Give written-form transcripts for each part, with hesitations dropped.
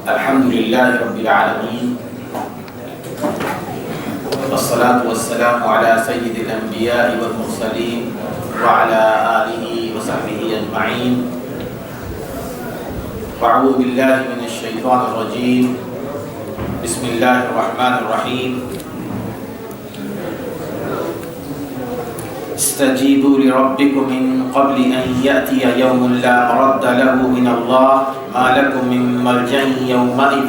الحمدللہ رب العالمین والصلاة والسلام علی سید الانبیاء والمرسلین وعلی آلہ وصحبہ اجمعین. اعوذ باللہ من الشیطان الرجیم. بسم اللہ الرحمن الرحیم. استجیبوا لربکم من قبل ان یأتی یوم لا مرد له من اللہ ما لکم من ملجأ یومئذ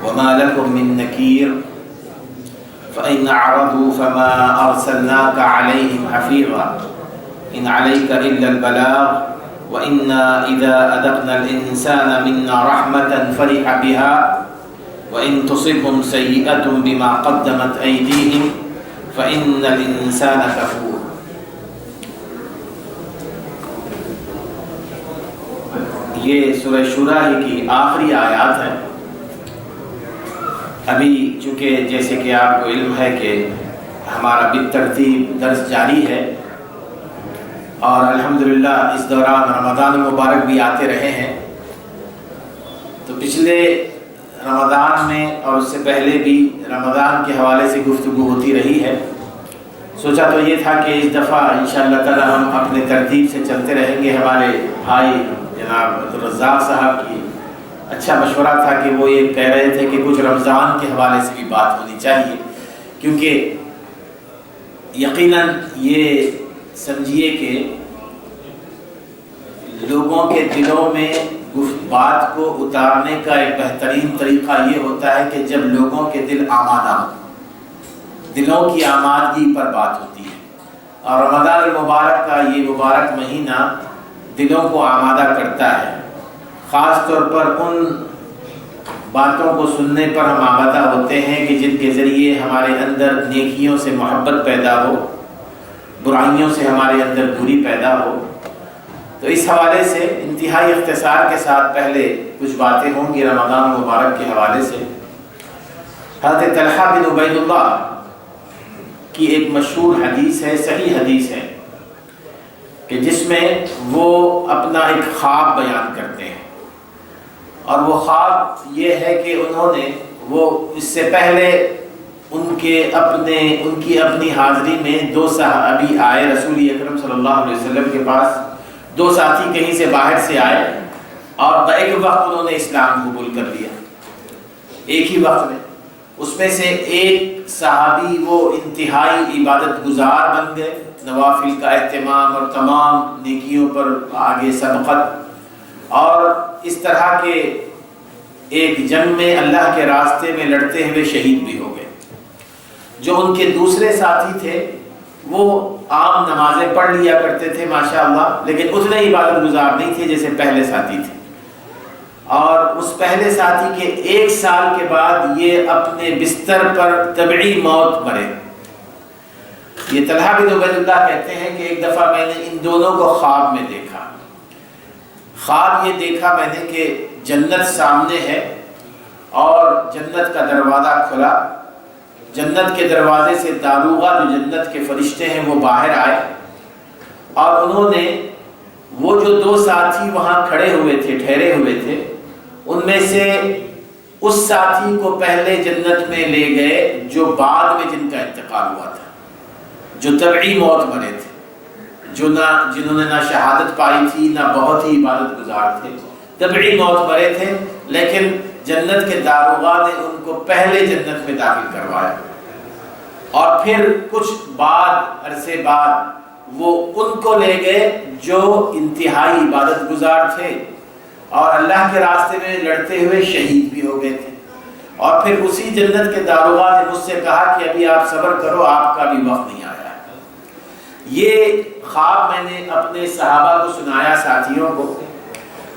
وما لکم من نکیر فإن أعرضوا فما أرسلناك عليهم حفيظا إن عليك إلا البلاغ وإنا إذا أذقنا الإنسان منا رحمة فرح بها وإن تصبهم سيئة بما قدمت أيديهم فإن الإنسان كفور. یہ سورہ شورى کی آخری آیات ہیں. ابھی چونکہ جیسے کہ آپ کو علم ہے کہ ہمارا بالترتیب درس جاری ہے اور الحمدللہ اس دوران رمضان مبارک بھی آتے رہے ہیں، تو پچھلے رمضان میں اور اس سے پہلے بھی رمضان کے حوالے سے گفتگو ہوتی رہی ہے. سوچا تو یہ تھا کہ اس دفعہ انشاءاللہ تعالی ہم اپنے ترتیب سے چلتے رہیں گے. ہمارے بھائی جناب عبدالرزاق صاحب کی اچھا مشورہ تھا کہ وہ یہ کہہ رہے تھے کہ کچھ رمضان کے حوالے سے بھی بات ہونی چاہیے، کیونکہ یقیناً یہ سمجھیے کہ لوگوں کے دلوں میں بات کو اتارنے کا ایک بہترین طریقہ یہ ہوتا ہے کہ جب لوگوں کے دل آمادہ ہوں، دلوں کی آمادگی پر بات ہوتی ہے. اور رمضان المبارک کا یہ مبارک مہینہ دلوں کو آمادہ کرتا ہے. خاص طور پر ان باتوں کو سننے پر ہم آمادہ ہوتے ہیں کہ جن کے ذریعے ہمارے اندر نیکیوں سے محبت پیدا ہو، برائیوں سے ہمارے اندر دوری پیدا ہو. تو اس حوالے سے انتہائی اختصار کے ساتھ پہلے کچھ باتیں ہوں گی رمضان مبارک کے حوالے سے. حضرت طلحہ بن عبید اللہ کی ایک مشہور حدیث ہے، صحیح حدیث ہے، کہ جس میں وہ اپنا ایک خواب بیان کرتے ہیں. اور وہ خواب یہ ہے کہ انہوں نے اس سے پہلے ان کی اپنی حاضری میں دو صحابی آئے رسول اکرم صلی اللہ علیہ وسلم کے پاس. دو ساتھی کہیں سے باہر سے آئے اور ایک وقت انہوں نے اسلام قبول کر لیا، ایک ہی وقت میں. اس میں سے ایک صحابی وہ انتہائی عبادت گزار بن گئے، نوافل کا اہتمام اور تمام نیکیوں پر آگے سبقت، اور اس طرح کے ایک جنگ میں اللہ کے راستے میں لڑتے ہوئے شہید بھی ہو گئے. جو ان کے دوسرے ساتھی تھے وہ عام نمازیں پڑھ لیا کرتے تھے ماشاءاللہ، لیکن اتنے عبادت گزار نہیں تھے جیسے پہلے ساتھی تھے. اور اس پہلے ساتھی کے 1 سال کے بعد یہ اپنے بستر پر طبعی موت مرے. یہ طلحہ بن عبید اللہ کہتے ہیں کہ ایک دفعہ میں نے ان دونوں کو خواب میں دیکھا. خواب یہ دیکھا میں نے کہ جنت سامنے ہے اور جنت کا دروازہ کھلا. جنت کے دروازے سے داروغہ جو جنت کے فرشتے ہیں وہ باہر آئے، اور انہوں نے وہ جو 2 ساتھی وہاں کھڑے ہوئے تھے، ٹھہرے ہوئے تھے، ان میں سے اس ساتھی کو پہلے جنت میں لے گئے جو بعد میں جن کا انتقال ہوا تھا، جو طبعی موت مرے تھے، جنہوں نے نہ شہادت پائی تھی نہ بہت ہی عبادت گزار تھے، طبعی موت مرے تھے. لیکن جنت کے داروغہ نے ان کو پہلے جنت میں داخل کروایا، اور پھر کچھ عرصے بعد وہ ان کو لے گئے جو انتہائی عبادت گزار تھے اور اللہ کے راستے میں لڑتے ہوئے شہید بھی ہو گئے تھے. اور پھر اسی جنت کے داروغہ نے مجھ سے کہا کہ ابھی آپ صبر کرو، آپ کا بھی وقت نہیں آیا. یہ خواب میں نے اپنے صحابہ کو سنایا، ساتھیوں کو،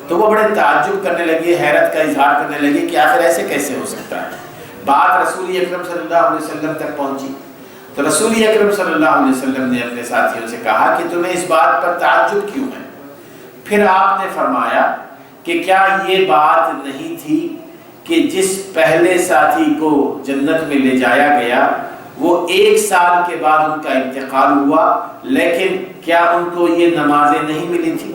تو وہ بڑے تعجب کرنے لگے، حیرت کا اظہار کرنے لگے کہ آخر ایسے کیسے ہو سکتا ہے. بات رسول اکرم صلی اللہ علیہ وسلم تک پہنچی تو رسول اکرم صلی اللہ علیہ وسلم نے اپنے ساتھیوں سے کہا کہ تمہیں اس بات پر تعجب کیوں ہے؟ پھر آپ نے فرمایا کہ کیا یہ بات نہیں تھی کہ جس پہلے ساتھی کو جنت میں لے جایا گیا وہ 1 سال کے بعد ان کا انتقال ہوا، لیکن کیا ان کو یہ نمازیں نہیں ملی تھی؟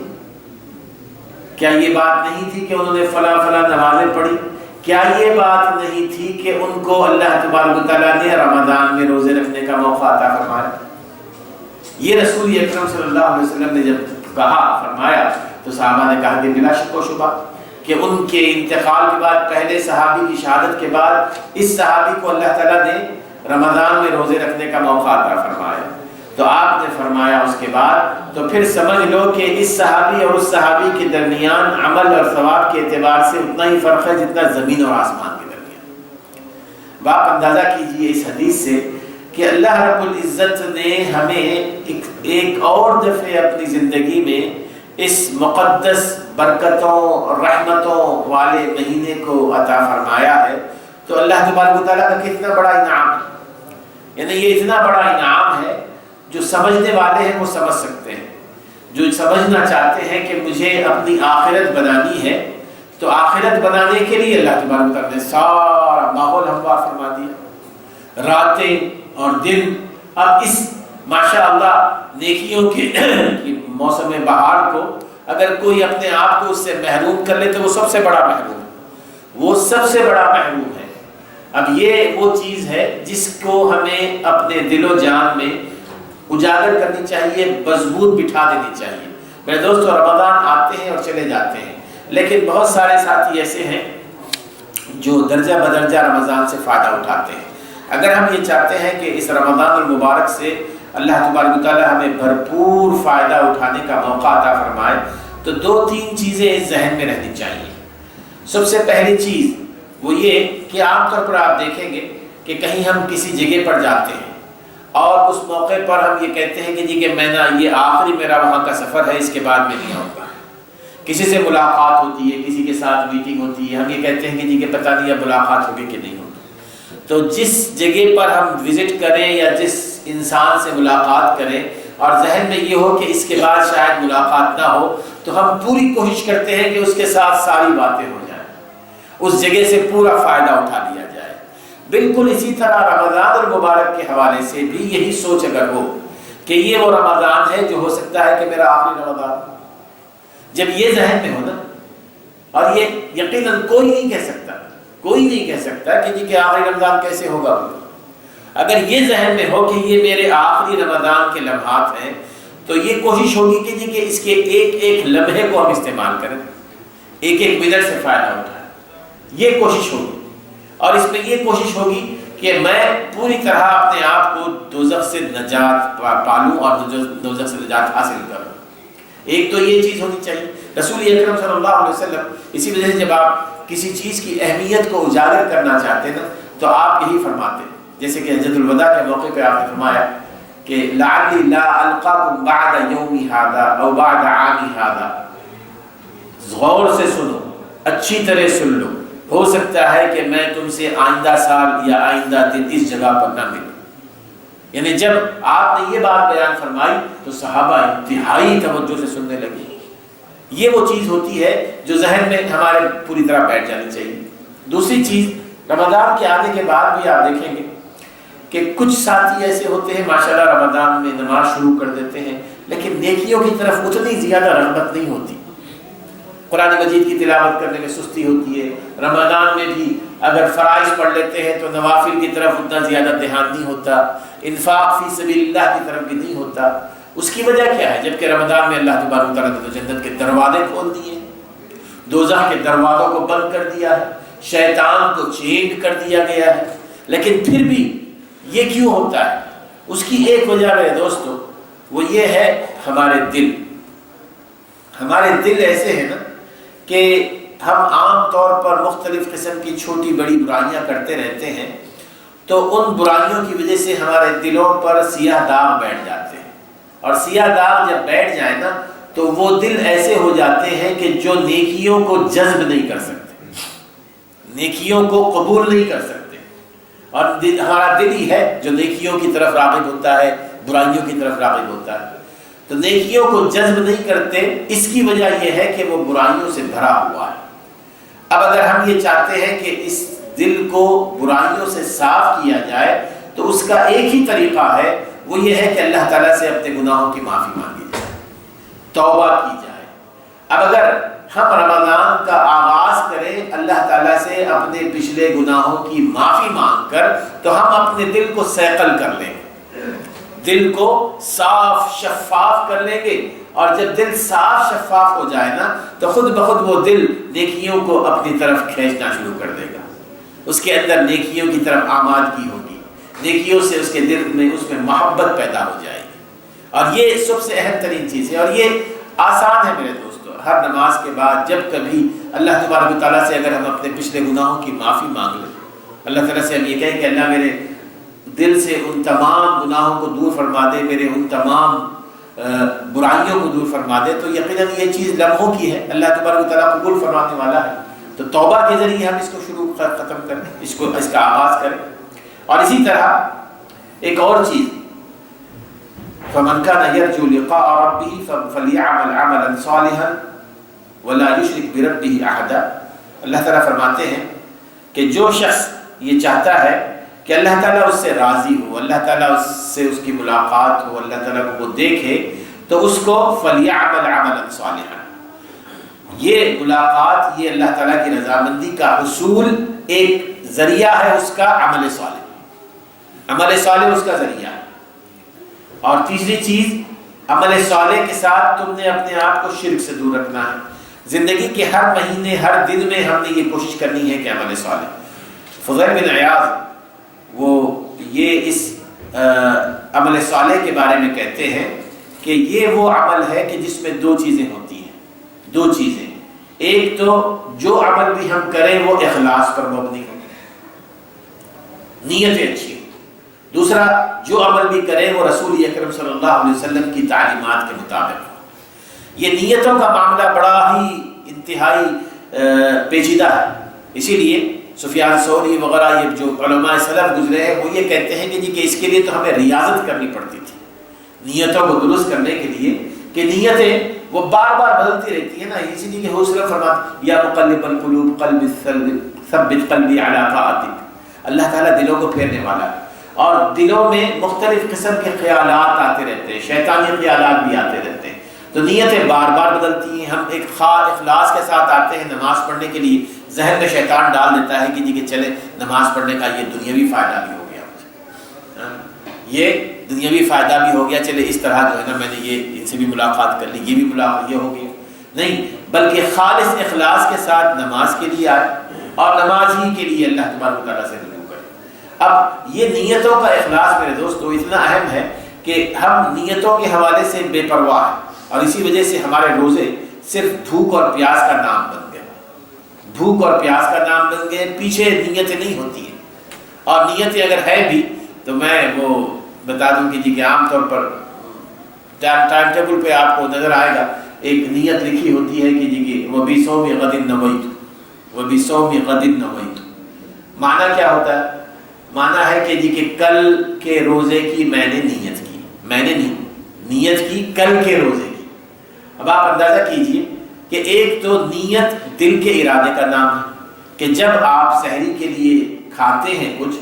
کیا یہ بات نہیں تھی کہ انہوں نے فلاں فلاں نمازیں پڑھی؟ کیا یہ بات نہیں تھی کہ ان کو اللہ تبارک و تعالیٰ نے رمضان میں روزے رکھنے کا موقع عطا فرمایا؟ یہ رسول اکرم صلی اللہ علیہ وسلم نے جب کہا فرمایا تو صحابہ نے کہا کہ بلا شک و شبہ کہ ان کے انتقال کے بعد پہلے صحابی کی شہادت کے بعد اس صحابی کو اللہ تعالیٰ نے رمضان میں روزے رکھنے کا موقع عطا فرمایا۔ تو آپ نے فرمایا اس کے بعد تو پھر سمجھ لو کہ اس صحابی اور اس صحابی کے درمیان عمل اور ثواب کے اعتبار سے اتنا ہی فرق ہے جتنا زمین اور آسمان کے درمیان۔ آپ اندازہ کیجئے اس حدیث سے کہ اللہ رب العزت نے ہمیں ایک اور دفعہ اپنی زندگی میں اس مقدس برکتوں رحمتوں والے مہینے کو عطا فرمایا ہے، تو اللہ تبارک و تعالیٰ کا کتنا بڑا انعام ہے۔ یعنی یہ اتنا بڑا انعام ہے جو سمجھنے والے ہیں وہ سمجھ سکتے ہیں، جو سمجھنا چاہتے ہیں کہ مجھے اپنی آخرت بنانی ہے تو آخرت بنانے کے لیے اللہ تبارک و تعالیٰ نے سارا ماحول ہموار فرما دیا، راتیں اور دن۔ اب اس ماشاءاللہ نیکیوں کے موسم بہار کو اگر کوئی اپنے آپ کو اس سے محروم کر لے تو وہ سب سے بڑا محروم ہے، وہ سب سے بڑا محروم ہے۔ اب یہ وہ چیز ہے جس کو ہمیں اپنے دل و جان میں اجاگر کرنی چاہیے، مضبوط بٹھا دینی چاہیے۔ میرے دوستو، رمضان آتے ہیں اور چلے جاتے ہیں، لیکن بہت سارے ساتھی ایسے ہیں جو درجہ بدرجہ رمضان سے فائدہ اٹھاتے ہیں۔ اگر ہم یہ چاہتے ہیں کہ اس رمضان المبارک سے اللہ تبارک و تعالیٰ ہمیں بھرپور فائدہ اٹھانے کا موقع عطا فرمائے تو دو تین چیزیں اس ذہن میں رہنی چاہیے۔ سب سے پہلی چیز وہ یہ کہ عام طور پر آپ دیکھیں گے کہ کہیں ہم کسی جگہ پر جاتے ہیں اور اس موقع پر ہم یہ کہتے ہیں کہ جی کہ میں نا یہ آخری میرا وہاں کا سفر ہے، اس کے بعد میں نہیں آؤں گا۔ کسی سے ملاقات ہوتی ہے، کسی کے ساتھ میٹنگ ہوتی ہے، ہم یہ کہتے ہیں کہ جی کہ پتہ نہیں اب ملاقات ہوگی کہ نہیں ہوگی۔ تو جس جگہ پر ہم وزٹ کریں یا جس انسان سے ملاقات کریں اور ذہن میں یہ ہو کہ اس کے بعد شاید ملاقات نہ ہو، تو ہم پوری کوشش کرتے ہیں کہ اس کے ساتھ ساری باتیں ہو جائیں، اس جگہ سے پورا فائدہ اٹھا لیا جائے۔ بالکل اسی طرح رمضان المبارک کے حوالے سے بھی یہی سوچ اگر ہو کہ یہ وہ رمضان ہے جو ہو سکتا ہے کہ میرا آخری رمضان، جب یہ ذہن میں ہو نا، اور یہ یقیناً کوئی نہیں کہہ سکتا کہ جی کہ آخری رمضان کیسے ہوگا، اگر یہ ذہن میں ہو کہ یہ میرے آخری رمضان کے لمحات ہیں تو یہ کوشش ہوگی کہ جی کہ اس کے ایک ایک لمحے کو ہم استعمال کریں، ایک ایک منٹ سے فائدہ اٹھائیں، یہ کوشش ہوگی۔ اور اس میں یہ کوشش ہوگی کہ میں پوری طرح اپنے آپ کو دوزخ سے نجات پالوں اور دوزخ سے نجات حاصل کروں۔ ایک تو یہ چیز ہونی چاہیے۔ رسول اکرم صلی اللہ علیہ وسلم اسی وجہ سے جب آپ کسی چیز کی اہمیت کو اجاگر کرنا چاہتے ہیں نا تو آپ یہی فرماتے ہیں، جیسے کہ حجۃ الوداع کے موقع پہ آپ نے فرمایا کہ لعلی لا القاکم بعد یومی ھذا او بعد عامی ھذا، غور سے سنو، اچھی طرح سن لو، ہو سکتا ہے کہ میں تم سے آئندہ سال یا آئندہ دن اس جگہ پر نہ ملوں۔ یعنی جب آپ نے یہ بات بیان فرمائی تو صحابہ انتہائی توجہ سے سننے لگے۔ یہ وہ چیز ہوتی ہے جو ذہن میں ہمارے پوری طرح بیٹھ جانی چاہیے۔ دوسری چیز، رمضان کے آنے کے بعد بھی آپ دیکھیں گے کہ کچھ ساتھی ایسے ہوتے ہیں ماشاءاللہ رمضان میں نماز شروع کر دیتے ہیں لیکن نیکیوں کی طرف اتنی زیادہ رغبت نہیں ہوتی، قرآن مجید کی تلاوت کرنے میں سستی ہوتی ہے، رمضان میں بھی اگر فرائض پڑھ لیتے ہیں تو نوافل کی طرف اتنا زیادہ دھیان نہیں ہوتا، انفاق فی سبیل اللہ کی طرف بھی نہیں ہوتا۔ اس کی وجہ کیا ہے؟ جبکہ رمضان میں اللہ تبارک و تعالیٰ نے تو جنت کے دروازے کھول دیے، دوزخ کے دروازوں کو بند کر دیا ہے، شیطان کو چینڈ کر دیا گیا ہے، لیکن پھر بھی یہ کیوں ہوتا ہے؟ اس کی ایک وجہ میرے دوستو وہ یہ ہے ہمارے دل ایسے ہیں نا کہ ہم عام طور پر مختلف قسم کی چھوٹی بڑی برائیاں کرتے رہتے ہیں، تو ان برائیوں کی وجہ سے ہمارے دلوں پر سیاہ داغ بیٹھ جاتے ہیں، اور سیاہ داغ جب بیٹھ جائے نا تو وہ دل ایسے ہو جاتے ہیں کہ جو نیکیوں کو جذب نہیں کر سکتے، نیکیوں کو قبول نہیں کر سکتے، اور ہمارا دل ہی ہے جو نیکیوں کی طرف راغب ہوتا ہے، برائیوں کی طرف راغب ہوتا ہے، تو نیکیوں کو جذب نہیں کرتے۔ اس کی وجہ یہ ہے کہ وہ برائیوں سے بھرا ہوا ہے۔ اب اگر ہم یہ چاہتے ہیں کہ اس دل کو برائیوں سے صاف کیا جائے تو اس کا ایک ہی طریقہ ہے، وہ یہ ہے کہ اللہ تعالیٰ سے اپنے گناہوں کی معافی مانگی جائے، توبہ کی جائے۔ اب اگر ہم رمضان کا آغاز کریں اللہ تعالیٰ سے اپنے پچھلے گناہوں کی معافی مانگ کر، تو ہم اپنے دل کو سیقل کر لیں گے، دل کو صاف شفاف کر لیں گے، اور جب دل صاف شفاف ہو جائے نا تو خود بخود وہ دل نیکیوں کو اپنی طرف کھینچنا شروع کر دے گا، اس کے اندر نیکیوں کی طرف آمادگی ہوگی، نیکیوں سے اس کے دل میں اس میں محبت پیدا ہو جائے گی۔ اور یہ سب سے اہم ترین چیز ہے، اور یہ آسان ہے میرے دوستو۔ ہر نماز کے بعد جب کبھی اللہ تبارک و تعالیٰ سے اگر ہم اپنے پچھلے گناہوں کی معافی مانگ لیں، اللہ تعالیٰ سے ہم یہ کہیں کہ اللہ میرے دل سے ان تمام گناہوں کو دور فرما دے، میرے ان تمام برائیوں کو دور فرما دے، تو یقیناً یہ چیز لمحوں کی ہے، اللہ تبارک و تعالیٰ قبول فرمانے والا ہے۔ تو توبہ کے ذریعے ہم اس کو شروع ختم کریں، اس کا آغاز کریں۔ اور اسی طرح ایک اور چیز، فَمَنْ كَانَ يَرْجُو لِقَاءَ رَبِّهِ فَلْيَعْمَلْ عَمَلًا صَالِحًا وَلَا يُشْرِكْ بِرَبِّهِ أَحَدًا۔ اللہ تعالیٰ فرماتے ہیں کہ جو شخص یہ چاہتا ہے کہ اللہ تعالیٰ اس سے راضی ہو، اللہ تعالیٰ اس سے اس کی ملاقات ہو، اللہ تعالیٰ کو وہ دیکھے، تو اس کو فَلْيَعْمَلْ عَمَلًا صَالِحًا، یہ ملاقات، یہ اللہ تعالیٰ کی رضامندی کا حصول ایک ذریعہ ہے اس کا عمل صالح، عمل صالح اس کا ذریعہ ہے۔ اور تیسری چیز، عمل صالح کے ساتھ تم نے اپنے آپ کو شرک سے دور رکھنا ہے۔ زندگی کے ہر مہینے، ہر دن میں ہم نے یہ کوشش کرنی ہے کہ عمل صالح۔ فضیل بن عیاض وہ یہ اس عمل صالح کے بارے میں کہتے ہیں کہ یہ وہ عمل ہے کہ جس میں دو چیزیں ہوتی ہیں، دو چیزیں، ایک تو جو عمل بھی ہم کریں وہ اخلاص پر مبنی ہو، نیت اچھی ہو، دوسرا جو عمل بھی کریں وہ رسول اکرم صلی اللہ علیہ وسلم کی تعلیمات کے مطابق ہو۔ یہ نیتوں کا معاملہ بڑا ہی انتہائی پیچیدہ ہے، اسی لیے سفیان ثوری وغیرہ یہ جو علماء سلف گزرے ہیں وہ یہ کہتے ہیں کہ اس کے لیے تو ہمیں ریاضت کرنی پڑتی تھی نیتوں کو درست کرنے کے لیے، کہ نیتیں وہ بار بار بدلتی رہتی ہیں نا، اسی لیے کہ حضور فرماتے یا مقلب القلوب ثبت قلبی علی طاعتک، اللہ تعالیٰ دلوں کو پھیرنے والا ہے، اور دلوں میں مختلف قسم کے خیالات آتے رہتے ہیں، شیطانی خیالات بھی آتے رہتے ہیں، تو نیتیں بار بار بدلتی ہیں۔ ہم ایک اخلاص کے ساتھ آتے ہیں نماز پڑھنے کے لیے، ذہن میں شیطان ڈال دیتا ہے کہ چلے نماز پڑھنے کا یہ دنیاوی فائدہ بھی ہو گیا، یہ دنیاوی فائدہ بھی ہو گیا، چلے اس طرح جو ہے نا میں نے یہ ان سے بھی ملاقات کر لی، یہ بھی ملاقات یہ ہو گیا، نہیں، بلکہ خالص اخلاص کے ساتھ نماز کے لیے آئے اور نماز ہی کے لیے اللہ تبارک و تعالیٰ سے رجوع کرے۔ اب یہ نیتوں کا اخلاص میرے دوستو اتنا اہم ہے کہ ہم نیتوں کے حوالے سے بے پرواہ ہیں، اور اسی وجہ سے ہمارے روزے صرف بھوک اور پیاس کا نام بن گئے، بھوک اور پیاس کا نام بن گئے، پیچھے نیتیں نہیں ہوتی ہیں، اور نیتیں اگر ہے بھی تو میں وہ بتا دوں کہ عام طور پر ٹائم ٹیبل پہ آپ کو نظر آئے گا ایک نیت لکھی ہوتی ہے کہ وَبِصَوْمِ غَدٍ نَوَيْتُ وَبِصَوْمِ غَدٍ نَوَيْتُ، معنی کیا ہوتا ہے؟ معنی ہے کہ کل کے روزے کی میں نے نیت کی، میں نے نیت کی کل کے روزے کی۔ اب آپ اندازہ کیجئے کہ ایک تو نیت دل کے ارادے کا نام ہے، کہ جب آپ سحری کے لیے کھاتے ہیں کچھ،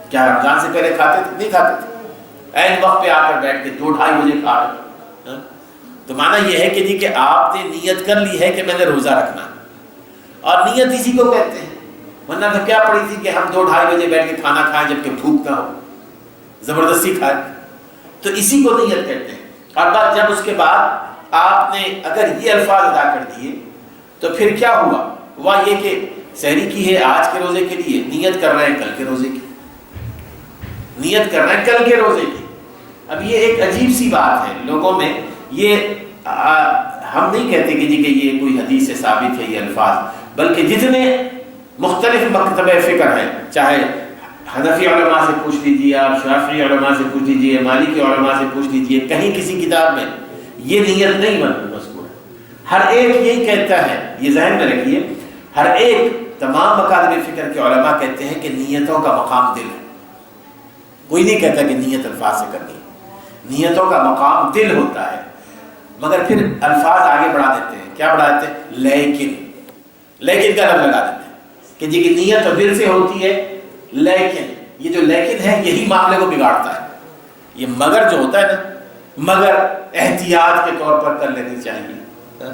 کیا رمضان سے پہلے کھاتے تھے؟ نہیں کھاتے تھے، عین وقت پہ آ کر بیٹھ کے 2-2:30 بجے کھا رہے ہیں، تو معنی یہ ہے کہ آپ نے نیت کر لی ہے کہ میں نے روزہ رکھنا، اور نیت اسی کو کہتے ہیں، ورنہ تو کیا پڑی تھی کہ ہم 2-2:30 بجے بیٹھ کے کھانا کھائیں جبکہ بھوک نہ ہو، زبردستی کھائیں، تو اسی کو نیت کہتے ہیں۔ اور بات جب اس کے بعد آپ نے اگر یہ الفاظ ادا کر دیے تو پھر کیا ہوا یہ کہ سحری کی ہے آج کے روزے کے لیے، نیت کر رہے ہیں کل کے روزے کی، نیت کر رہے ہیں کل کے روزے کی۔ اب یہ ایک عجیب سی بات ہے لوگوں میں، یہ ہم نہیں کہتے کہ یہ کوئی حدیث سے ثابت ہے یہ الفاظ، بلکہ جتنے مختلف مکتبہ فکر ہیں، چاہے حنفی علماء سے پوچھ لیجیے، آپ شافعی علماء سے پوچھ لیجیے، مالکی علماء سے پوچھ لیجیے، کہیں کسی کتاب میں یہ نیت نہیں مذکور ہے۔ ہر ایک یہی کہتا ہے، یہ ذہن میں رکھیے، ہر ایک تمام مکاتب فکر کے علماء کہتے ہیں کہ نیتوں کا مقام دل ہے، کوئی نہیں کہتا کہ نیت الفاظ سے کرنی ہے، نیتوں کا مقام دل ہوتا ہے، مگر پھر الفاظ آگے بڑھا دیتے ہیں، کیا بڑھا دیتے ہیں؟ لیکن کا لفظ لگا دیتے ہیں کہ نیت تو دل سے ہوتی ہے، لیکن یہ جو لیکن ہے یہی معاملے کو بگاڑتا ہے۔ یہ مگر جو ہوتا ہے نا، مگر احتیاط کے طور پر کر لینی چاہیے،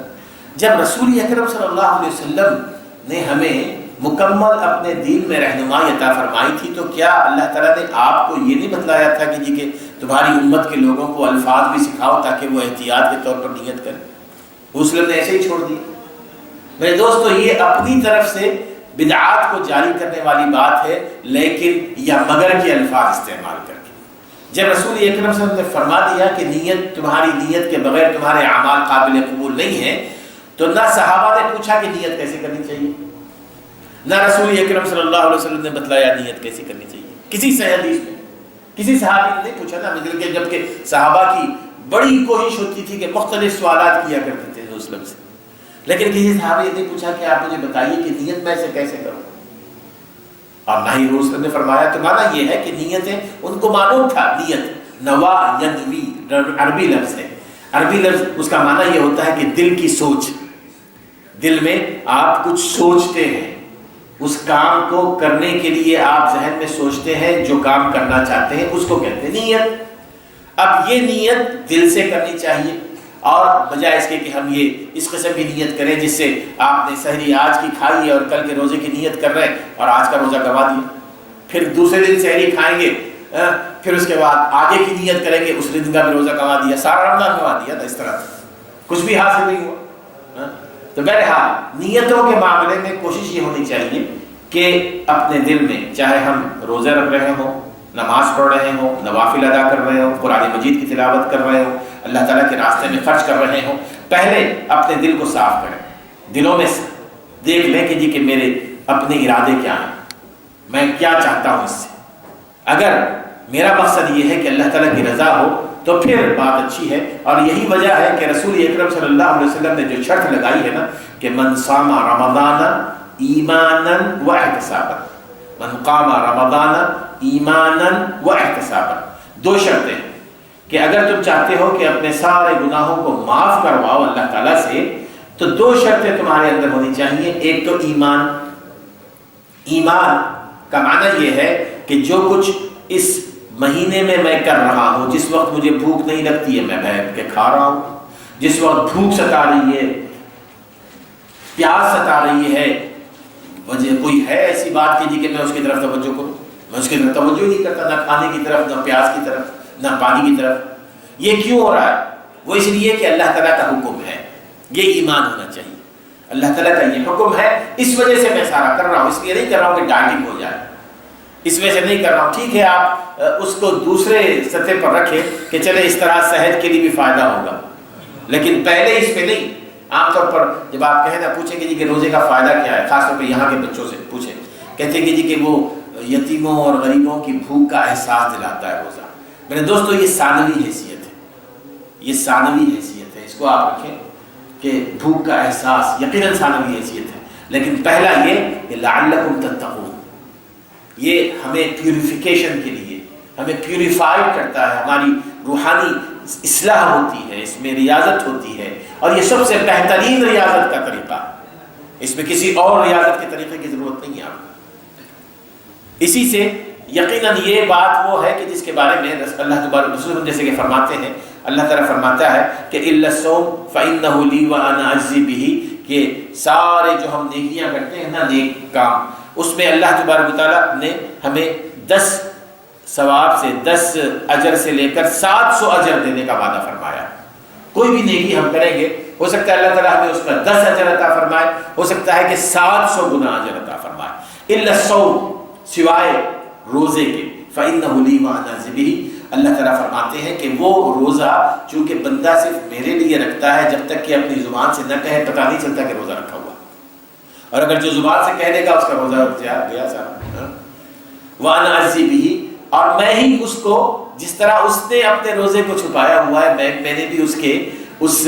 جب رسول اکرم صلی اللہ علیہ وسلم نے ہمیں مکمل اپنے دین میں رہنمائی عطا فرمائی تھی تو کیا اللہ تعالیٰ نے آپ کو یہ نہیں بتلایا تھا کہ کہ تمہاری امت کے لوگوں کو الفاظ بھی سکھاؤ تاکہ وہ احتیاط کے طور پر نیت کریں؟ وسلم نے ایسے ہی چھوڑ دیا؟ میرے دوستو یہ اپنی طرف سے بدعات کو جاری کرنے والی بات ہے، لیکن یا مگر کے الفاظ استعمال کر کے۔ جب رسول اکرم صلی اللہ علیہ وسلم نے فرما دیا کہ نیت، تمہاری نیت کے بغیر تمہارے اعمال قابل قبول نہیں ہیں، تو نہ صحابہ نے پوچھا کہ نیت کیسے کرنی چاہیے، نہ رسول اکرم صلی اللہ علیہ وسلم نے بتلایا نیت کیسے کرنی چاہیے۔ کسی صحیح حدیث میں کسی صحابی نے نہیں پوچھا نا، مگر کہ جبکہ صحابہ کی بڑی کوشش ہوتی تھی کہ مختلف سوالات کیا کرتے تھے وسلم سے، لیکن کسی صحابی نے نہیں پوچھا کہ آپ مجھے بتائیے کہ نیت میں سے کیسے کروں، اور نہ ہی رسول نے فرمایا۔ تو معنی یہ ہے کہ نیتیں ان کو معلوم تھا۔ نیت نوا ینوی عربی لفظ ہے، عربی لفظ اس کا معنی یہ ہوتا ہے کہ دل کی سوچ، دل میں آپ کچھ سوچتے ہیں، اس کام کو کرنے کے لیے آپ ذہن میں سوچتے ہیں، جو کام کرنا چاہتے ہیں اس کو کہتے ہیں نیت۔ اب یہ نیت دل سے کرنی چاہیے، اور بجائے اس کے کہ ہم یہ اس قسم کی نیت کریں جس سے آپ نے سحری آج کی کھائی ہے اور کل کے روزے کی نیت کر رہے ہیں اور آج کا روزہ گوا دیا، پھر دوسرے دن سحری کھائیں گے، پھر اس کے بعد آگے کی نیت کریں گے، اس دن کا بھی روزہ گوا دیا، سارا رمضان گوا دیا، اس طرح کچھ بھی حاصل نہیں ہوا۔ تو بہرحال نیتوں کے معاملے میں کوشش یہ ہونی چاہیے کہ اپنے دل میں، چاہے ہم روزہ رکھ رہے ہوں، نماز پڑھ رہے ہوں، نوافل ادا کر رہے ہوں، قرآن مجید کی تلاوت کر رہے ہوں، اللہ تعالیٰ کے راستے میں خرچ کر رہے ہوں، پہلے اپنے دل کو صاف کریں، دلوں میں دیکھ لیں کہ جی کہ میرے اپنے ارادے کیا ہیں، میں کیا چاہتا ہوں اس سے۔ اگر میرا مقصد یہ ہے کہ اللہ تعالیٰ کی رضا ہو تو پھر بات اچھی ہے، اور یہی وجہ ہے کہ رسول اکرم صلی اللہ علیہ وسلم نے جو شرط لگائی ہے نا کہ من صام رمضان ایمانا و احتسابا، من قام رمضان ایمانا و احتسابا، دو شرطیں ہیں کہ اگر تم چاہتے ہو کہ اپنے سارے گناہوں کو معاف کرواؤ اللہ تعالیٰ سے تو دو شرطیں تمہارے اندر ہونی چاہیے۔ ایک تو ایمان، ایمان کا معنی یہ ہے کہ جو کچھ اس مہینے میں میں کر رہا ہوں، جس وقت مجھے بھوک نہیں لگتی ہے میں بیٹھ کے کھا رہا ہوں، جس وقت بھوک ستا رہی ہے، پیاس ستا رہی ہے، وجہ کوئی ہے ایسی بات کہ جی کہ میں اس کی طرف توجہ کروں، میں اس کی طرف توجہ ہی نہیں کرتا، نہ کھانے کی طرف، نہ پیاس کی طرف، نہ پانی کی طرف۔ یہ کیوں ہو رہا ہے؟ وہ اس لیے کہ اللہ تعالیٰ کا حکم ہے، یہ ایمان ہونا چاہیے، اللہ تعالیٰ کا یہ حکم ہے، اس وجہ سے میں سارا کر رہا ہوں، اس لیے نہیں کر رہا ہوں کہ ڈائٹنگ ہو جائے، اس وجہ سے نہیں کر رہا ہوں۔ ٹھیک ہے آپ اس کو دوسرے سطح پر رکھیں کہ چلے اس طرح صحت کے لیے بھی فائدہ ہوگا، لیکن پہلے اس پہ نہیں۔ عام طور پر جب آپ کہیں نا پوچھیں گے جی کہ روزے کا فائدہ کیا ہے، خاص طور پہ یہاں کے بچوں سے پوچھیں، کہتے ہیں کہ جی کہ وہ یتیموں اور غریبوں کی بھوک کا احساس دلاتا ہے روزہ۔ میرے دوستو یہ ثانوی حیثیت ہے، یہ ثانوی حیثیت ہے، اس کو آپ رکھیں کہ بھوک کا احساس یقیناً ثانوی حیثیت ہے، لیکن پہلا یہ کہ لعلکم تتقون، یہ ہمیں پیوریفیکیشن کے لیے، ہمیں پیوریفائڈ کرتا ہے، ہماری روحانی اصلاح ہوتی ہے، اس میں ریاضت ہوتی ہے، اور یہ سب سے بہترین ریاضت کا طریقہ ہے، اس میں کسی اور ریاضت کے طریقے کی ضرورت نہیں ہے آپ کو۔ اسی سے یقیناً یہ بات وہ ہے کہ جس کے بارے میں اللہ تبارک رسول جیسے کہ فرماتے ہیں، اللہ تعالیٰ فرماتا ہے کہ الا الصوم فإنه لي وأنا أجزي به، کہ سارے جو ہم نیکیاں کرتے ہیں نا، نیک کام، اس میں اللہ تبارک تعالیٰ نے ہمیں 10 ثواب سے، 10 اجر سے لے کر 700 اجر دینے کا وعدہ فرمایا۔ کوئی بھی نیکی ہم کریں گے، ہو سکتا ہے اللہ تعالیٰ ہمیں اس کا 10 اجر عطا فرمائے، ہو سکتا ہے کہ 700 گنا اجر عطا فرمائے۔ الا الصوم، سوائے روزے کے، فإنه لي وأنا أجزي به، اللہ تعالیٰ فرماتے ہیں کہ وہ روزہ چونکہ بندہ صرف میرے لیے رکھتا ہے، جب تک کہ اپنی زبان سے نہ کہے پتہ نہیں چلتا کہ روزہ رکھا ہوا، اور اگر جو زبان سے کہہ دے گا اس کا روزہ گیا سارا۔ وأنا أجزي به، اور میں ہی اس کو، جس طرح اس نے اپنے روزے کو چھپایا ہوا ہے، میں نے بھی اس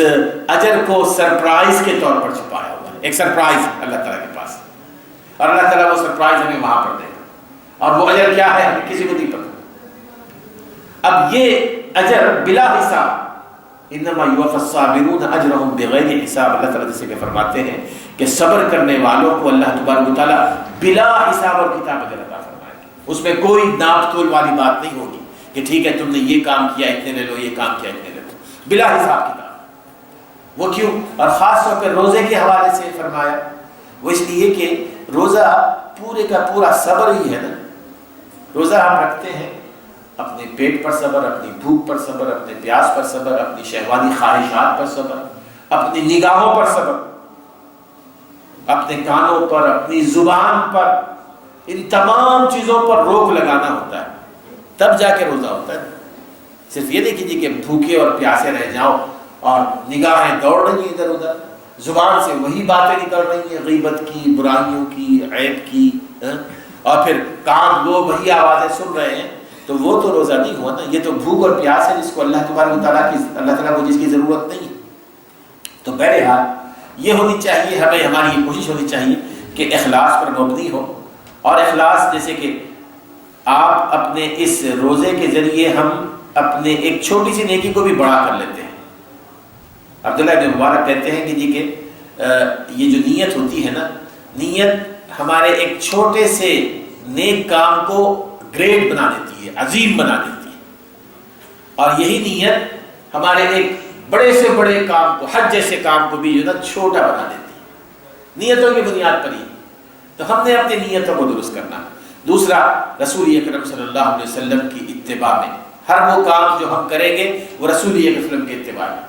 اجر کو سرپرائز کے طور پر چھپایا ہوا ہے، ایک سرپرائز اللہ تعالیٰ کے پاس، اور اللہ تعالیٰ وہ سرپرائز ہمیں وہاں پر دے گا، اور وہ اجر کیا ہے ہمیں کسی کو نہیں پتا۔ اب یہ اجر بلا حساب، انما یوفی الصابرون اجرهم بغیر حساب، اللہ تعالیٰ جیسے کہ فرماتے ہیں کہ صبر کرنے والوں کو اللہ تبارک و تعالیٰ بلا حساب اور کتاب اجر عطا فرمائے گا، اس میں کوئی ناپ تول والی بات نہیں ہوگی کہ ٹھیک ہے تم نے یہ کام کیا اتنے لے لو، یہ کام کیا اتنے لے لو، بلا حساب کتاب، وہ کیوں؟ اور خاص طور پہ روزے کے حوالے سے فرمایا، وہ اس لیے کہ روزہ پورے کا پورا صبر ہی ہے نا۔ روزہ ہم رکھتے ہیں اپنے پیٹ پر صبر، اپنی بھوک پر صبر، اپنے پیاس پر صبر، اپنی شہوانی خواہشات پر صبر، اپنی نگاہوں پر صبر، اپنے کانوں پر، اپنی زبان پر، ان تمام چیزوں پر روک لگانا ہوتا ہے، تب جا کے روزہ ہوتا ہے۔ صرف یہ نہیں کیجیے کہ بھوکے اور پیاسے رہ جاؤ اور نگاہیں دوڑ رہی ہیں ادھر ادھر، زبان سے وہی باتیں نکل رہی ہیں غیبت کی، برائیوں کی، عیب کی، اور پھر کان وہ وہی آوازیں سن رہے ہیں، تو وہ تو روزہ نہیں ہوا نا۔ یہ تو بھوک اور پیاس ہے جس کو اللہ تعالیٰ کو جس کی ضرورت نہیں ہے۔ تو بہرحال یہ ہونی چاہیے ہمیں، ہماری یہ کوشش ہونی چاہیے کہ اخلاص پر مبنی ہو، اور اخلاص جیسے کہ آپ اپنے اس روزے کے ذریعے ہم اپنے ایک چھوٹی سی نیکی کو بھی بڑا کر لیتے ہیں۔ عبداللہ بن مبارک کہتے ہیں کہ جی کہ یہ جو نیت ہوتی ہے نا، نیت ہمارے ایک چھوٹے سے نیک کام کو گریٹ بنا دیتی ہے، عظیم بنا دیتی ہے، اور یہی نیت ہمارے ایک بڑے سے بڑے کام کو، حج جیسے کام کو بھی جو نا چھوٹا بنا دیتی ہے، نیتوں کی بنیاد پر ہی۔ تو ہم نے اپنی نیتوں کو درست کرنا۔ دوسرا، رسول اکرم صلی اللہ علیہ وسلم کی اتباع میں ہر وہ کام جو ہم کریں گے وہ رسول اکرم صلی اللہ علیہ وسلم کی اتباع میں،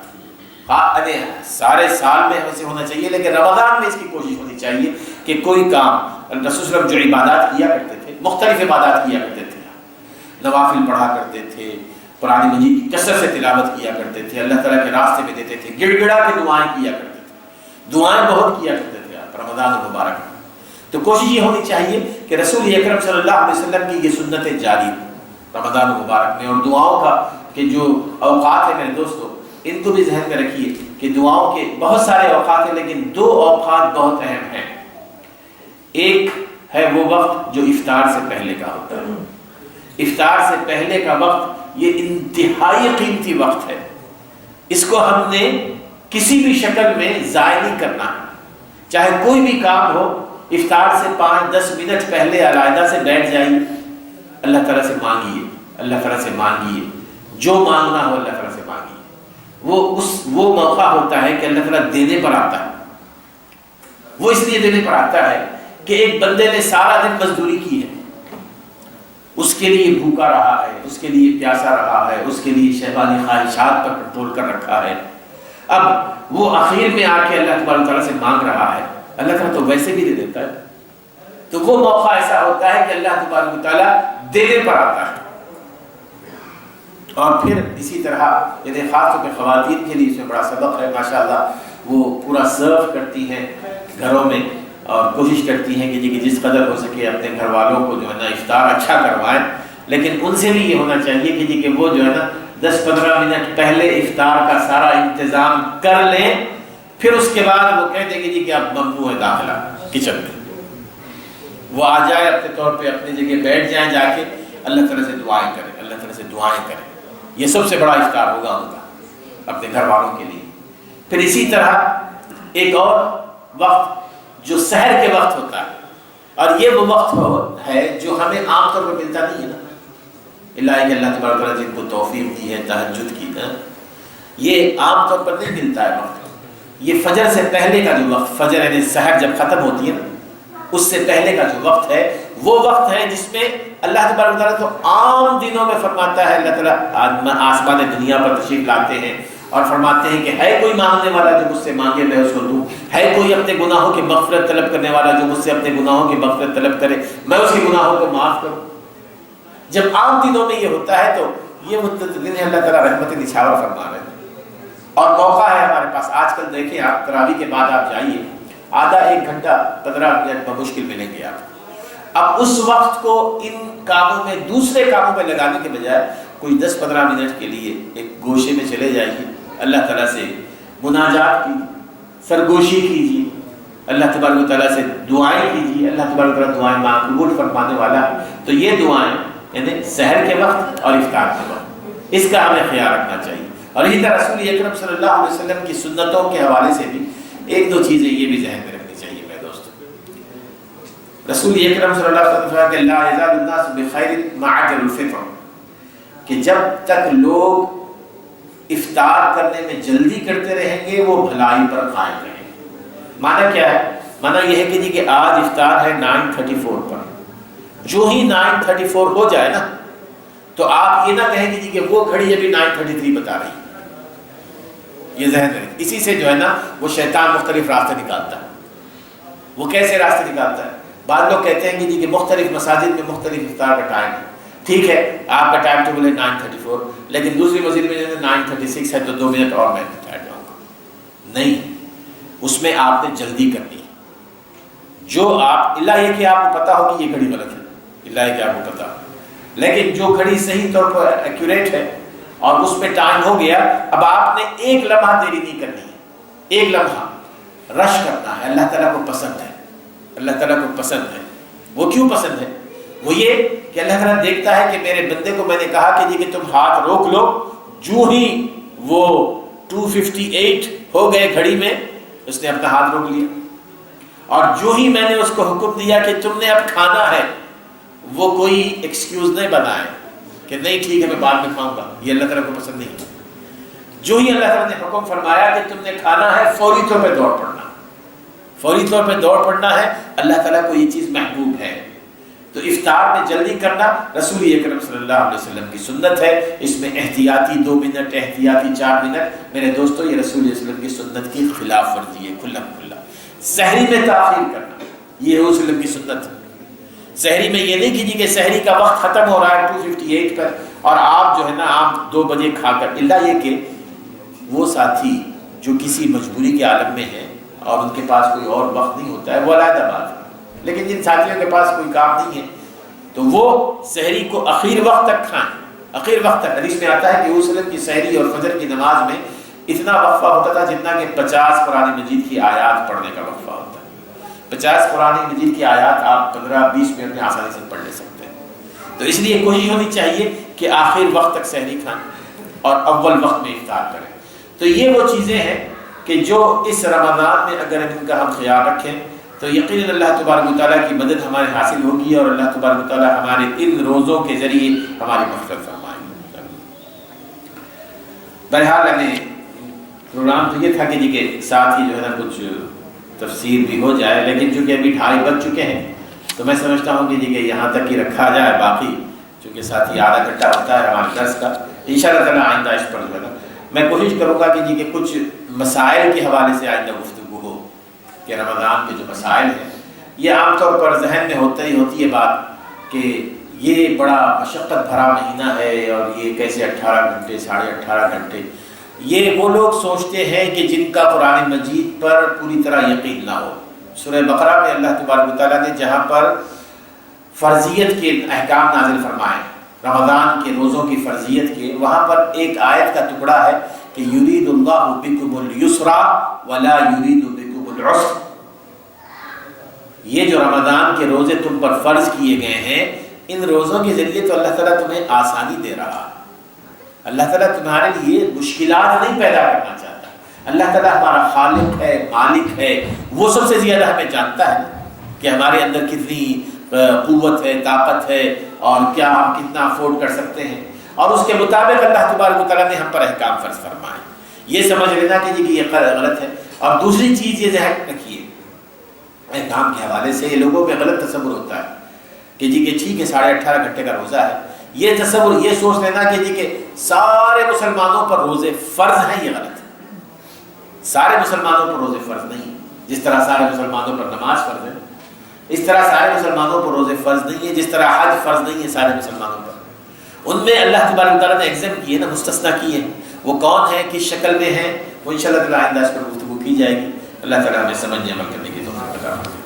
سارے سال میں ایسے ہونا چاہیے، لیکن رمضان میں اس کی کوشش ہونی چاہیے کہ کوئی کام رسول صلی اللہ علیہ وسلم جو عبادات کیا کرتے تھے، مختلف عبادات کیا کرتے تھے، نوافل پڑھا کرتے تھے، قرآن مجید کی کثرت سے تلاوت کیا کرتے تھے، اللہ تعالیٰ کے راستے میں دیتے تھے، گڑ گڑا کے دعائیں کیا کرتے تھے، دعائیں بہت کیا کرتے تھے آپ رمضان المبارک میں۔ تو کوشش یہ ہونی چاہیے کہ رسول اکرم صلی اللہ علیہ وسلم کی یہ سنتیں جاری رمضان المبارک میں، اور دعاؤں کا کہ جو اوقات ہیں میرے دوستو، ان کو بھی ذہن میں رکھیے کہ دعاؤں کے بہت سارے اوقات ہیں، لیکن دو اوقات بہت اہم ہیں۔ ایک ہے وہ وقت جو افطار سے پہلے کا ہوتا ہے۔ افطار سے پہلے کا وقت یہ انتہائی قیمتی وقت ہے، اس کو ہم نے کسی بھی شکل میں ضائع نہیں کرنا ہے۔ چاہے کوئی بھی کام ہو، افطار سے 5-10 منٹ پہلے علیحدہ سے بیٹھ جائیے، اللہ تعالیٰ سے مانگیے، اللہ تعالیٰ سے مانگیے، جو مانگنا ہو اللہ تعالیٰ سے مانگیے۔ وہ موقع ہوتا ہے کہ اللہ تعالیٰ دینے پر آتا ہے۔ وہ اس لیے دینے پر آتا ہے کہ ایک بندے نے سارا دن مزدوری کی ہے، اس کے لیے بھوکا رہا ہے، اس کے لیے پیاسا رہا ہے، اس کے لیے شہوانی خواہشات پر کنٹرول کر رکھا ہے، اب وہ آخر میں آ کے اللہ تبارک تعالیٰ سے مانگ رہا ہے، اللہ تعالیٰ تو ویسے بھی دے دیتا ہے۔ تو وہ موقع ایسا ہوتا ہے کہ اللہ تبارک تعالیٰ دینے پر آتا ہے۔ اور پھر اسی طرح یعنی خاص طور پہ خواتین کے لیے اس میں بڑا سبق ہے، ماشاءاللہ وہ پورا سرو کرتی ہیں گھروں میں، اور کوشش کرتی ہیں کہ جس قدر ہو سکے اپنے گھر والوں کو جو ہے نا افطار اچھا کروائیں، لیکن ان سے بھی یہ ہونا چاہیے کہ وہ جو ہے نا 10-15 منٹ پہلے افطار کا سارا انتظام کر لیں، پھر اس کے بعد وہ کہہ دیں گے کہ اب ممنوع ہے داخلہ کچن میں، وہ آ جائے اپنے طور پہ اپنی جگہ بیٹھ جائیں، جا کے اللہ تعالیٰ سے دعائیں کریں، اللہ تعالیٰ سے دعائیں کریں۔ یہ سب سے بڑا افطار ہوگا ان کا اپنے گھر والوں کے لیے۔ پھر اسی طرح ایک اور وقت جو سحر کے وقت ہوتا ہے، اور یہ وہ وقت ہے جو ہمیں عام طور پر ملتا نہیں ہے نا، اللہ کہ اللہ تبارک تعالیٰ جن کو توفیق دی ہے تہجد کی نا، یہ عام طور پر نہیں ملتا ہے وقت۔ یہ فجر سے پہلے کا جو وقت، فجر یعنی سحر جب ختم ہوتی ہے نا، اس سے پہلے کا جو وقت ہے، وہ وقت ہے جس میں اللہ تبارک تعالیٰ تو عام دنوں میں فرماتا ہے، اللہ تعالیٰ آسمان دنیا پر تشریف لاتے ہیں اور فرماتے ہیں کہ ہے کوئی مانگنے والا جو مجھ سے مانگے میں اس کو دوں، ہے کوئی اپنے گناہوں کی مغفرت طلب کرنے والا جو مجھ سے اپنے گناہوں کی مغفرت طلب کرے میں اس کے گناہوں کو معاف کروں۔ جب عام دنوں میں یہ ہوتا ہے تو یہ دن ہے اللہ تعالیٰ رحمت نچھاور فرما رہے ہیں، اور موقع ہے ہمارے پاس۔ آج کل دیکھیں آپ تراویح کے بعد آپ جائیے، آدھا 1 گھنٹہ 15 منٹ بمشکل ملیں گے آپ۔ اب اس وقت کو ان کاموں میں، دوسرے کاموں میں لگانے کے بجائے کوئی 10-15 منٹ کے لیے ایک گوشے میں چلے جائیے، اللہ تعالیٰ سے مناجات کی سرگوشی کیجیے، اللہ تبارک و تعالیٰ سے دعائیں کیجیے، اللہ تبارک و تعالیٰ دعائیں قبول فرمانے والا ہے۔ تو یہ دعائیں یعنی سحر کے وقت اور افطار کے وقت، اس کا ہمیں خیال رکھنا چاہیے۔ اور اسی طرح رسول اکرم صلی اللہ علیہ وسلم کی سنتوں کے حوالے سے بھی 1-2 چیزیں یہ بھی ذہن میں رکھنی چاہیے میرے دوستو۔ رسول اکرم صلی اللہ علیہ وسلم کہ لا یزال الناس بخیر مع عجل الفطر، کہ جب تک لوگ افطار کرنے میں جلدی کرتے رہیں گے وہ بھلائی پر قائم رہیں گے۔ معنی کیا ہے؟ معنی یہ ہے کہ جی کہ آج افطار ہے 9:34 پر، جو ہی 9:34 ہو جائے نا تو آپ یہ نہ کہیں کہ جی کہ وہ گھڑی ابھی 9:33 بتا رہی ہے، یہ ذہن رکھیں۔ اسی سے جو ہے نا وہ شیطان مختلف راستے نکالتا ہے۔ وہ کیسے راستے نکالتا ہے؟ بعض لوگ کہتے ہیں کہ جی کہ مختلف مساجد میں مختلف افطار کا ٹائم ہے، ٹھیک ہے آپ کا ٹائم ٹیبل ہے 9:34، لیکن دوسری مسجد میں 9:36 ہے تو 2 منٹ اور میں بیٹھ جاؤں گا۔ نہیں، اس میں آپ نے جلدی کرنی ہے۔ جو آپ اللہ یہ کہ آپ کو پتا ہو کہ یہ گھڑی غلط ہے، اللہ یہ کہ آپ کو پتا ہو، لیکن جو گھڑی صحیح طور پر ایکوریٹ ہے اور اس پہ ٹائم ہو گیا، اب آپ نے ایک لمحہ دیری نہیں کرنی ہے، ایک لمحہ رش کرنا ہے۔ اللہ تعالیٰ کو پسند ہے، اللہ تعالیٰ کو پسند ہے۔ وہ کیوں پسند ہے؟ وہ یہ کہ اللہ تعالیٰ دیکھتا ہے کہ میرے بندے کو میں نے کہا کہ جی کہ تم ہاتھ روک لو، جو ہی وہ 2:58 ہو گئے گھڑی میں اس نے اپنا ہاتھ روک لیا، اور جو ہی میں نے اس کو حکم دیا کہ تم نے اب کھانا ہے، وہ کوئی ایکسکیوز نہیں بنائے کہ نہیں ٹھیک ہے میں بعد میں کھاؤں گا، یہ اللہ تعالیٰ کو پسند نہیں۔ جو ہی اللہ تعالیٰ نے حکم فرمایا کہ تم نے کھانا ہے، فوری طور پہ دوڑ پڑنا، فوری طور پہ دوڑ پڑنا ہے۔ اللہ تعالیٰ کو یہ چیز محبوب ہے۔ تو افطار میں جلدی کرنا رسول اکرم صلی اللہ علیہ وسلم کی سنت ہے۔ اس میں احتیاطی 2 منٹ، احتیاطی 4 منٹ، میرے دوستو یہ رسول اللہ علیہ وسلم کی سنت کی خلاف ورزی ہے کھلا کھلا۔ سحری میں تاخیر کرنا یہ رسول اللہ علیہ وسلم کی سنت ہے۔ سحری میں یہ نہیں کیجیے کہ سحری کا وقت ختم ہو رہا ہے 2:58 پر اور آپ جو ہے نا آپ 2 بجے کھا کر، اللہ یہ کہ وہ ساتھی جو کسی مجبوری کے عالم میں ہیں اور ان کے پاس کوئی اور وقت نہیں ہوتا ہے وہ علیحدہ بات ہے، لیکن جن ساتھیوں کے پاس کوئی کام نہیں ہے تو وہ سحری کو اخیر وقت تک کھائیں، اخیر وقت تک۔ حدیث میں آتا ہے کہ اس وقت کی سحری اور فجر کی نماز میں اتنا وقفہ ہوتا تھا جتنا کہ 50 قرآن مجید کی آیات پڑھنے کا وقفہ ہوتا ہے۔ 50 قرآن مجید کی آیات آپ 15-20 منٹ میں آسانی سے پڑھ لے سکتے ہیں۔ تو اس لیے کوشش ہونی چاہیے کہ آخر وقت تک سحری کھائیں اور اول وقت میں افطار کریں۔ تو یہ وہ چیزیں ہیں کہ جو اس رمضان میں اگر ان کا ہم خیال رکھیں تو یقیناً اللہ تبارک و تعالیٰ کی مدد ہمارے حاصل ہوگی اور اللہ تبارک و تعالیٰ ہمارے ان روزوں کے ذریعے ہماری مغفرت فرمائیں گے۔ بہرحال ہمیں پروگرام تو یہ تھا کہ جی کہ ساتھ ہی جو ہے نا کچھ تفسیر بھی ہو جائے، لیکن چونکہ ابھی 2:30 بج چکے ہیں تو میں سمجھتا ہوں کہ جی کہ یہاں تک ہی رکھا جائے، باقی چونکہ ساتھ ہی آدھا گھنٹہ ہوتا ہے ہمارے درس کا، انشاءاللہ تعالیٰ آئندہ اس پر جو ہے نا میں کوشش کروں گا کہ جی کہ کچھ مسائل کے حوالے سے آئندہ گفتگو ہو کہ رمضان کے جو مسائل ہیں یہ عام طور پر ذہن میں ہوتی ہے بات کہ یہ بڑا مشقت بھرا مہینہ ہے اور یہ کیسے 18 گھنٹے 18.5 گھنٹے، یہ وہ لوگ سوچتے ہیں کہ جن کا قرآن مجید پر پوری طرح یقین نہ ہو۔ سورہ بقرہ میں اللہ تبارک و تعالیٰ نے جہاں پر فرضیت کے احکام نازل فرمائے، رمضان کے روزوں کی فرضیت کے، وہاں پر ایک آیت کا ٹکڑا ہے کہ یرید اللہ بکم اليسر ولا یرید بکم العسر، یہ جو رمضان کے روزے تم پر فرض کیے گئے ہیں ان روزوں کے ذریعے تو اللہ تعالیٰ تمہیں آسانی دے رہا ہے، اللہ تعالیٰ تمہارے لیے مشکلات نہیں پیدا کرنا چاہتا۔ اللہ تعالیٰ ہمارا خالق ہے، مالک ہے، وہ سب سے زیادہ ہمیں جانتا ہے کہ ہمارے اندر کتنی قوت ہے، طاقت ہے اور کیا ہم کتنا افورڈ کر سکتے ہیں، اور اس کے مطابق اللہ تبارک و تعالیٰ نے ہم پر احکام فرض فرمائے۔ یہ سمجھ لینا کہ جی کہ یہ غلط ہے۔ اور دوسری چیز یہ ذہن رکھیے احکام کے حوالے سے یہ لوگوں میں غلط تصور ہوتا ہے کہ جی کہ ٹھیک ہے 18.5 گھنٹے کا روزہ ہے، یہ تصور یہ سوچ لینا کہ جی کہ سارے مسلمانوں پر روزے فرض ہیں، یہ غلط ہے۔ سارے مسلمانوں پر روزے فرض نہیں، جس طرح سارے مسلمانوں پر نماز فرض ہے اس طرح سارے مسلمانوں پر روزے فرض نہیں ہے، جس طرح حج فرض نہیں ہے سارے مسلمانوں پر۔ ان میں اللہ تبارک تعالیٰ نے ایگزم کیے نا، مستثنیٰ کیے، وہ کون ہیں، کس شکل میں ہیں، وہ انشاءاللہ تعالیٰ آئندہ اس پر گفتگو کی جائے گی۔ اللہ تعالیٰ ہمیں سمجھنے عمل کرنے کی توفیق عطا فرمائے۔